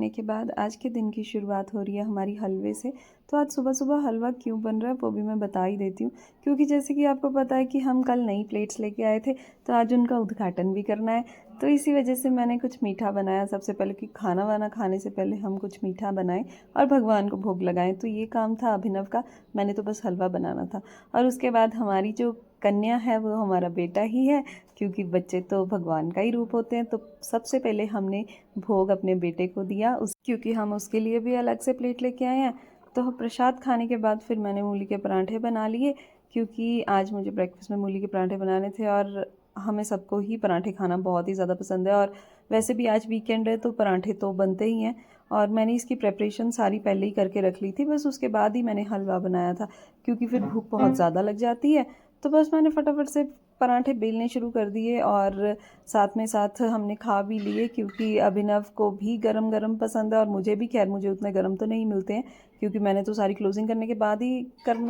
पीने के बाद आज के दिन की शुरुआत हो रही है हमारी हलवे से। तो आज सुबह सुबह हलवा क्यों बन रहा है वो भी मैं बता ही देती हूँ, क्योंकि जैसे कि आपको पता है कि हम कल नई प्लेट्स लेके आए थे, तो आज उनका उद्घाटन भी करना है। तो इसी वजह से मैंने कुछ मीठा बनाया सबसे पहले, कि खाना वाना खाने से पहले हम कुछ मीठा बनाएं और भगवान को भोग लगाएं। तो ये काम था अभिनव का, मैंने तो बस हलवा बनाना था। और उसके बाद हमारी जो कन्या है वो हमारा बेटा ही है, क्योंकि बच्चे तो भगवान का ही रूप होते हैं। तो सबसे पहले हमने भोग अपने बेटे को दिया, क्योंकि हम उसके लिए भी अलग से प्लेट लेके आए हैं। तो प्रसाद खाने के बाद फिर मैंने मूली के परांठे बना लिए, क्योंकि आज मुझे ब्रेकफास्ट में मूली के परांठे बनाने थे और हमें सबको ही परांठे खाना बहुत ही ज़्यादा पसंद है। और वैसे भी आज वीकेंड है तो परांठे तो बनते ही हैं। और मैंने इसकी प्रेपरेशन सारी पहले ही करके रख ली थी, बस उसके बाद ही मैंने हलवा बनाया था, क्योंकि फिर भूख बहुत ज़्यादा लग जाती है। तो बस मैंने फटाफट से परांठे बेलने शुरू कर दिए और साथ में साथ हमने खा भी लिए, क्योंकि अभिनव को भी गरम गरम पसंद है और मुझे भी। खैर मुझे उतने गरम तो नहीं मिलते हैं, क्योंकि मैंने तो सारी क्लोजिंग करने के बाद ही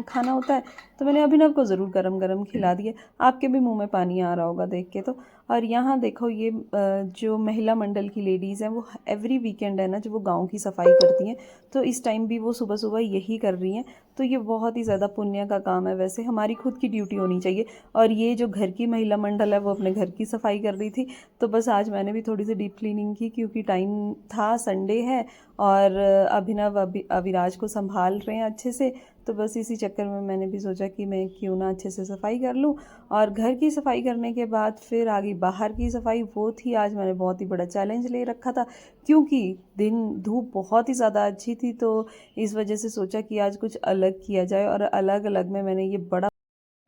खाना होता है। तो मैंने अभिनव को ज़रूर गरम गरम खिला दिए। आपके भी मुंह में पानी आ रहा होगा देख के तो। और यहाँ देखो, ये जो महिला मंडल की लेडीज़ हैं वो एवरी वीकेंड है ना, जो वो गाँव की सफाई करती हैं, तो इस टाइम भी वो सुबह सुबह यही कर रही हैं। तो ये बहुत ही ज़्यादा पुण्य का काम है। वैसे हमारी खुद की ड्यूटी होनी चाहिए। और ये जो घर की महिला मंडल है वो अपने घर की सफाई कर रही थी। तो बस आज मैंने भी थोड़ी सी डीप क्लीनिंग की, क्योंकि टाइम था, संडे है और अभिनव अविराज को संभाल रहे हैं अच्छे से। तो बस इसी चक्कर में मैंने भी सोचा कि मैं क्यों ना अच्छे से सफाई कर लूँ। और घर की सफाई करने के बाद फिर आगे बाहर की सफाई, वो थी आज मैंने बहुत ही बड़ा चैलेंज ले रखा था, क्योंकि दिन धूप बहुत ही ज़्यादा अच्छी थी। तो इस वजह से सोचा कि आज कुछ अलग किया जाए, और अलग अलग में मैंने ये बड़ा,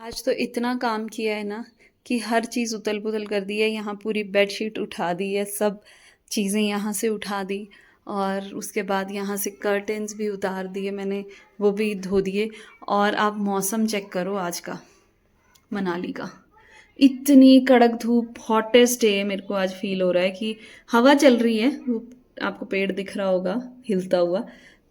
आज तो इतना काम किया है ना कि हर चीज़ उतल पुतल कर दी है। यहाँ पूरी बेडशीट उठा दी है, सब चीज़ें यहाँ से उठा दी, और उसके बाद यहाँ से कर्टेन्स भी उतार दिए मैंने, वो भी धो दिए। और आप मौसम चेक करो आज का, मनाली का, इतनी कड़क धूप, हॉटेस्ट डे मेरे को आज फील हो रहा है। कि हवा चल रही है, वो आपको पेड़ दिख रहा होगा हिलता हुआ,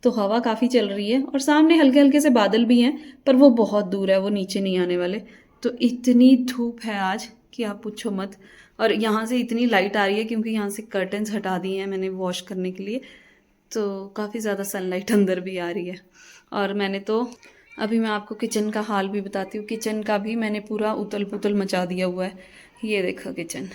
तो हवा काफ़ी चल रही है और सामने हल्के हल्के से बादल भी हैं, पर वो बहुत दूर है, वो नीचे नहीं आने वाले। तो इतनी धूप है आज कि आप पूछो मत। और यहाँ से इतनी लाइट आ रही है, क्योंकि यहाँ से कर्टन्स हटा दिए हैं मैंने वॉश करने के लिए, तो काफ़ी ज़्यादा सनलाइट अंदर भी आ रही है। और मैंने तो अभी मैं आपको किचन का हाल भी बताती हूँ। किचन का भी मैंने पूरा उतल पुतल मचा दिया हुआ है। ये देखो किचन,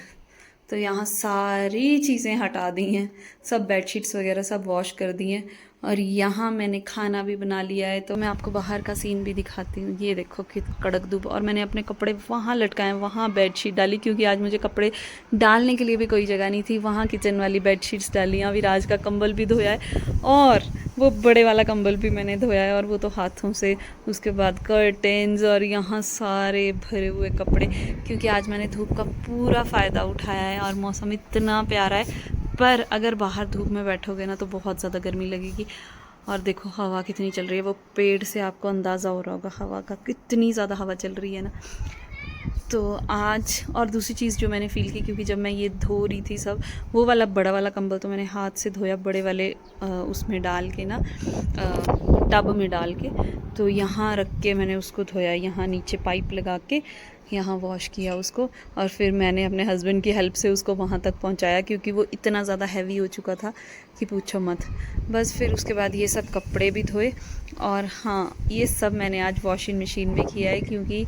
तो यहाँ सारी चीज़ें हटा दी हैं, सब बेडशीट्स वगैरह सब वॉश कर दी हैं। और यहाँ मैंने खाना भी बना लिया है। तो मैं आपको बाहर का सीन भी दिखाती हूँ। ये देखो कि कड़क धूप, और मैंने अपने कपड़े वहाँ लटकाए, वहाँ बेडशीट डाली, क्योंकि आज मुझे कपड़े डालने के लिए भी कोई जगह नहीं थी। वहाँ किचन वाली बेडशीट्स डाली, विराज का कंबल भी धोया है, और वो बड़े वाला कंबल भी मैंने धोया है, और वो तो हाथों से। उसके बाद कर्टेन्स, और यहाँ सारे भरे हुए कपड़े, क्योंकि आज मैंने धूप का पूरा फ़ायदा उठाया है और मौसम इतना प्यारा है। पर अगर बाहर धूप में बैठोगे ना तो बहुत ज़्यादा गर्मी लगेगी। और देखो हवा कितनी चल रही है, वो पेड़ से आपको अंदाज़ा हो रहा होगा हवा का, कितनी ज़्यादा हवा चल रही है ना। तो आज और दूसरी चीज़ जो मैंने फ़ील की, क्योंकि जब मैं ये धो रही थी सब, वो वाला बड़ा वाला कंबल तो मैंने हाथ से धोया, बड़े वाले उसमें डाल के ना, टब में डाल के, तो यहाँ रख के मैंने उसको धोया, यहाँ नीचे पाइप लगा के यहाँ वॉश किया उसको। और फिर मैंने अपने हस्बैंड की हेल्प से उसको वहाँ तक पहुँचाया, क्योंकि वो इतना ज़्यादा हैवी हो चुका था कि पूछो मत। बस फिर उसके बाद ये सब कपड़े भी धोए। और हाँ, ये सब मैंने आज वॉशिंग मशीन में किया है, क्योंकि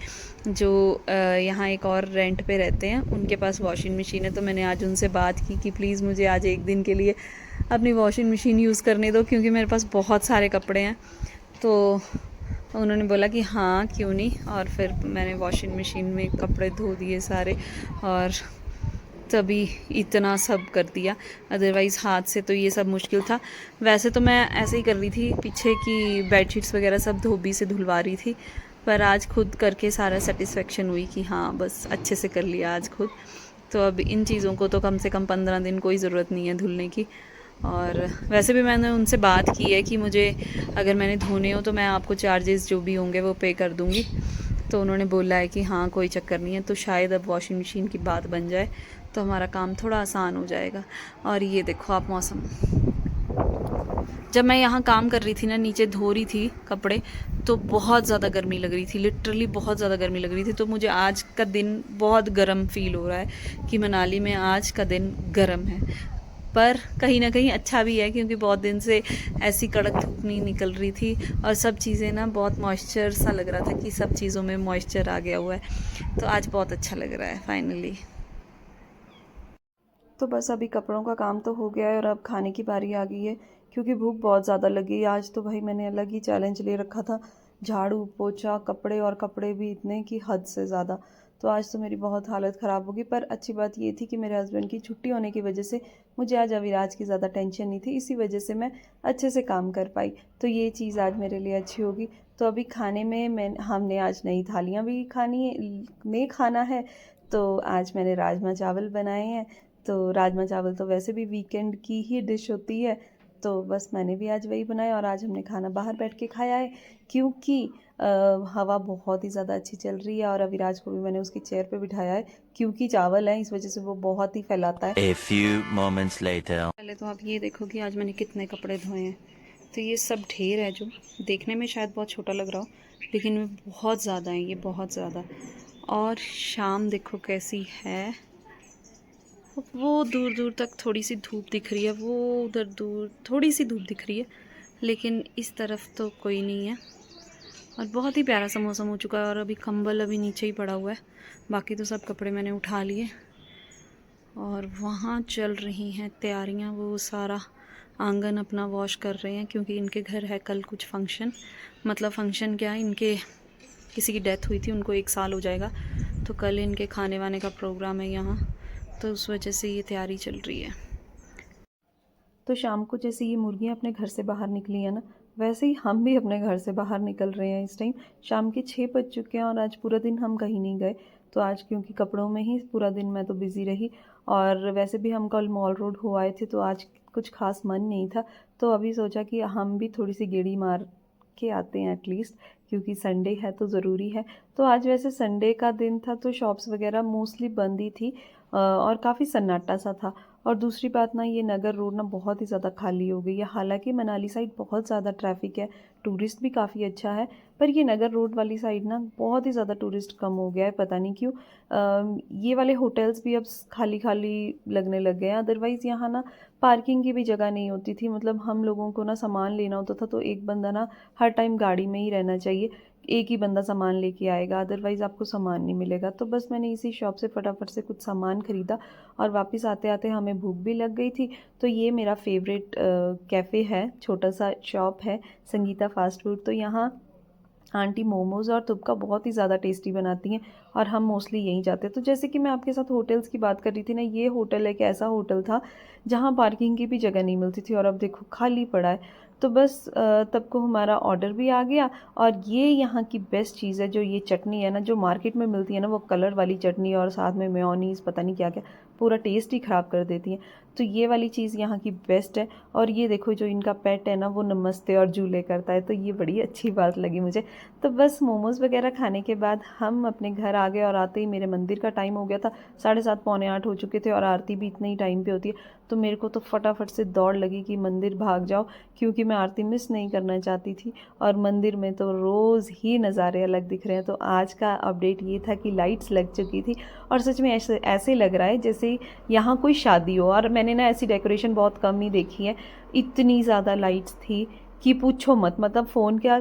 जो यहाँ एक और रेंट पे रहते हैं उनके पास वॉशिंग मशीन है। तो मैंने आज उनसे बात की कि प्लीज़ मुझे आज एक दिन के लिए अपनी वॉशिंग मशीन यूज़ करने दो, क्योंकि मेरे पास बहुत सारे कपड़े हैं। तो उन्होंने बोला कि हाँ क्यों नहीं, और फिर मैंने वॉशिंग मशीन में कपड़े धो दिए सारे, और तभी इतना सब कर दिया। अदरवाइज़ हाथ से तो ये सब मुश्किल था। वैसे तो मैं ऐसे ही कर रही थी, पीछे की बेडशीट्स वगैरह सब धोबी से धुलवा रही थी, पर आज खुद करके सारा सेटिस्फेक्शन हुई कि हाँ बस अच्छे से कर लिया आज खुद। तो अब इन चीज़ों को तो कम से कम 15 दिन कोई ज़रूरत नहीं है धुलने की। और वैसे भी मैंने उनसे बात की है कि मुझे अगर मैंने धोने हो तो मैं आपको चार्जेस जो भी होंगे वो पे कर दूँगी। तो उन्होंने बोला है कि हाँ कोई चक्कर नहीं है। तो शायद अब वॉशिंग मशीन की बात बन जाए तो हमारा काम थोड़ा आसान हो जाएगा। और ये देखो आप मौसम, जब मैं यहाँ काम कर रही थी ना, नीचे धो रही थी कपड़े, तो बहुत ज़्यादा गर्मी लग रही थी, लिटरली बहुत ज़्यादा गर्मी लग रही थी। तो मुझे आज का दिन बहुत गर्म फील हो रहा है कि मनाली में आज का दिन गर्म है। पर कहीं ना कहीं अच्छा भी है, क्योंकि बहुत दिन से ऐसी कड़क धूप नहीं निकल रही थी और सब चीज़ें ना बहुत मॉइस्चर सा लग रहा था कि सब चीज़ों में मॉइस्चर आ गया हुआ है। तो आज बहुत अच्छा लग रहा है फाइनली। तो बस अभी कपड़ों का काम तो हो गया है और अब खाने की बारी आ गई है, क्योंकि भूख बहुत ज़्यादा लगी है। आज तो भाई मैंने अलग ही चैलेंज ले रखा था, झाड़ू पोछा कपड़े, और कपड़े भी इतने कि हद से ज़्यादा। तो आज तो मेरी बहुत हालत ख़राब होगी, पर अच्छी बात ये थी कि मेरे हस्बैंड की छुट्टी होने की वजह से मुझे आज अविराज की ज़्यादा टेंशन नहीं थी, इसी वजह से मैं अच्छे से काम कर पाई। तो ये चीज़ आज मेरे लिए अच्छी होगी। तो अभी खाने में हमने आज नई थालियाँ भी खाना है। तो आज मैंने राजमा चावल बनाए हैं। तो राजमा चावल तो वैसे भी वीकेंड की ही डिश होती है, तो बस मैंने भी आज वही बनाया। और आज हमने खाना बाहर बैठ के खाया है, क्योंकि हवा बहुत ही ज़्यादा अच्छी चल रही है। और अविराज को भी मैंने उसकी चेयर पे बिठाया है, क्योंकि चावल है इस वजह से वो बहुत ही फैलाता है। A few moments later. पहले तो आप ये देखो कि आज मैंने कितने कपड़े धोए हैं। तो ये सब ढेर है, जो देखने में शायद बहुत छोटा लग रहा हो, लेकिन बहुत ज़्यादा है ये, बहुत ज़्यादा। और शाम देखो कैसी है, वो दूर दूर तक थोड़ी सी धूप दिख रही है, वो उधर दूर थोड़ी सी धूप दिख रही है, लेकिन इस तरफ तो कोई नहीं है। और बहुत ही प्यारा सा मौसम हो चुका है। और अभी कंबल अभी नीचे ही पड़ा हुआ है, बाकी तो सब कपड़े मैंने उठा लिए। और वहाँ चल रही हैं तैयारियाँ, वो सारा आंगन अपना वॉश कर रहे हैं, क्योंकि इनके घर है कल कुछ फंक्शन। मतलब फंक्शन क्या है, इनके किसी की डेथ हुई थी, उनको 1 साल हो जाएगा, तो कल इनके खाने वाने का प्रोग्राम है यहाँ, तो उस वजह से ये तैयारी चल रही है। तो शाम को जैसे ये मुर्गियाँ अपने घर से बाहर निकली हैं ना, वैसे ही हम भी अपने घर से बाहर निकल रहे हैं। इस टाइम शाम के 6 बज चुके हैं और आज पूरा दिन हम कहीं नहीं गए। तो आज क्योंकि कपड़ों में ही पूरा दिन मैं तो बिज़ी रही, और वैसे भी हम कल मॉल रोड हो आए थे, तो आज कुछ खास मन नहीं था। तो अभी सोचा कि हम भी थोड़ी सी गेड़ी मार के आते हैं एटलीस्ट, क्योंकि संडे है तो ज़रूरी है। तो आज वैसे संडे का दिन था, तो शॉप्स वगैरह मोस्टली बंद ही थी, और काफ़ी सन्नाटा सा था। और दूसरी बात ना, ये नगर रोड ना बहुत ही ज़्यादा खाली हो गई है। हालांकि मनाली साइड बहुत ज़्यादा ट्रैफिक है, टूरिस्ट भी काफ़ी अच्छा है, पर ये नगर रोड वाली साइड ना बहुत ही ज़्यादा टूरिस्ट कम हो गया है, पता नहीं क्यों। ये वाले होटल्स भी अब खाली खाली लगने लग गए हैं। अदरवाइज़ यहाँ ना पार्किंग की भी जगह नहीं होती थी। मतलब हम लोगों को ना सामान लेना होता था, तो एक बंदा ना हर टाइम गाड़ी में ही रहना चाहिए, एक ही बंदा सामान लेके आएगा, अदरवाइज़ आपको सामान नहीं मिलेगा। तो बस मैंने इसी शॉप से फटाफट से कुछ सामान ख़रीदा, और वापस आते आते हमें भूख भी लग गई थी। तो ये मेरा फेवरेट कैफ़े है, छोटा सा शॉप है, संगीता फ़ास्ट फूड। तो यहाँ आंटी मोमोज़ और तुपका बहुत ही ज़्यादा टेस्टी बनाती हैं, और हम मोस्टली यहीं जाते हैं। तो जैसे कि मैं आपके साथ होटल्स की बात कर रही थी ना, ये होटल एक ऐसा होटल था जहाँ पार्किंग की भी जगह नहीं मिलती थी, और अब देखो खाली पड़ा है। तो बस तब को हमारा ऑर्डर भी आ गया। और ये यहाँ की बेस्ट चीज़ है, जो ये चटनी है ना, जो मार्केट में मिलती है ना, वो कलर वाली चटनी और साथ में मेयोनीज़ पता नहीं क्या क्या, पूरा टेस्ट ही ख़राब कर देती हैं। तो ये वाली चीज़ यहाँ की बेस्ट है। और ये देखो जो इनका पेट है ना, वो नमस्ते और झूले करता है, तो ये बड़ी अच्छी बात लगी मुझे। तो बस मोमोज़ वगैरह खाने के बाद हम अपने घर आ गए, और आते ही मेरे मंदिर का टाइम हो गया था। 7:30 पौने 8 हो चुके थे, और आरती भी इतने ही टाइम पे होती है। तो मेरे को तो फटाफट से दौड़ लगी कि मंदिर भाग जाओ, क्योंकि मैं आरती मिस नहीं करना चाहती थी। और मंदिर में तो रोज़ ही नज़ारे अलग दिख रहे हैं। तो आज का अपडेट ये था कि लाइट्स लग चुकी थी, और सच में ऐसे ऐसे लग रहा है जैसे यहाँ कोई शादी हो। और मैंने ना ऐसी डेकोरेशन बहुत कम ही देखी है, इतनी ज़्यादा लाइट्स थी कि पूछो मत। मतलब फ़ोन क्या,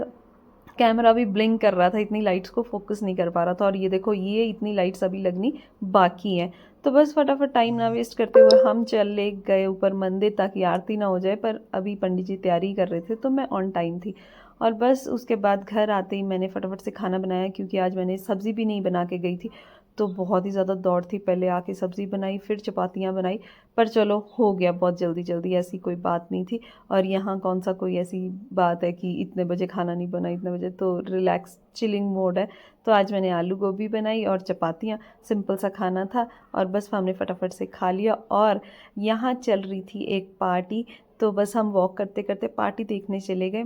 कैमरा भी ब्लिंक कर रहा था, इतनी लाइट्स को फोकस नहीं कर पा रहा था। और ये देखो, ये इतनी लाइट्स अभी लगनी बाकी हैं। तो बस फटाफट टाइम ना वेस्ट करते हुए हम चले गए ऊपर मंदिर, ताकि आरती ना हो जाए। पर अभी पंडित जी तैयारी कर रहे थे, तो मैं ऑन टाइम थी। और बस उसके बाद घर आते ही मैंने फटाफट से खाना बनाया, क्योंकि आज मैंने सब्ज़ी भी नहीं बना के गई थी, तो बहुत ही ज़्यादा दौड़ थी। पहले आके सब्ज़ी बनाई, फिर चपातियाँ बनाई, पर चलो हो गया बहुत जल्दी जल्दी, ऐसी कोई बात नहीं थी। और यहाँ कौन सा कोई ऐसी बात है कि इतने बजे खाना नहीं बना, इतने बजे, तो रिलैक्स चिलिंग मोड है। तो आज मैंने आलू गोभी बनाई और चपातियाँ, सिंपल सा खाना था, और बस हमने फटाफट से खा लिया। और यहाँ चल रही थी एक पार्टी, तो बस हम वॉक करते करते पार्टी देखने चले गए।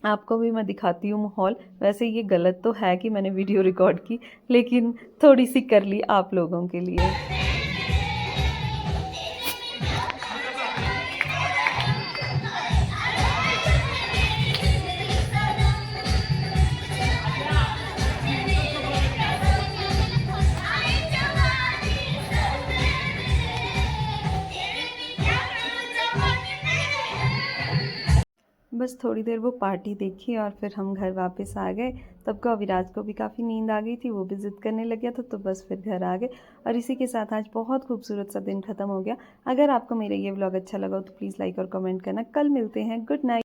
आपको भी मैं दिखाती हूँ माहौल। वैसे ये गलत तो है कि मैंने वीडियो रिकॉर्ड की, लेकिन थोड़ी सी कर ली आप लोगों के लिए। बस थोड़ी देर वो पार्टी देखी और फिर हम घर वापस आ गए। तब को अविराज को भी काफ़ी नींद आ गई थी, वो भी ज़िद करने लग गया था, तो बस फिर घर आ गए और इसी के साथ आज बहुत खूबसूरत सा दिन ख़त्म हो गया। अगर आपको मेरा ये व्लॉग अच्छा लगा हो तो प्लीज़ लाइक और कमेंट करना। कल मिलते हैं। Good night.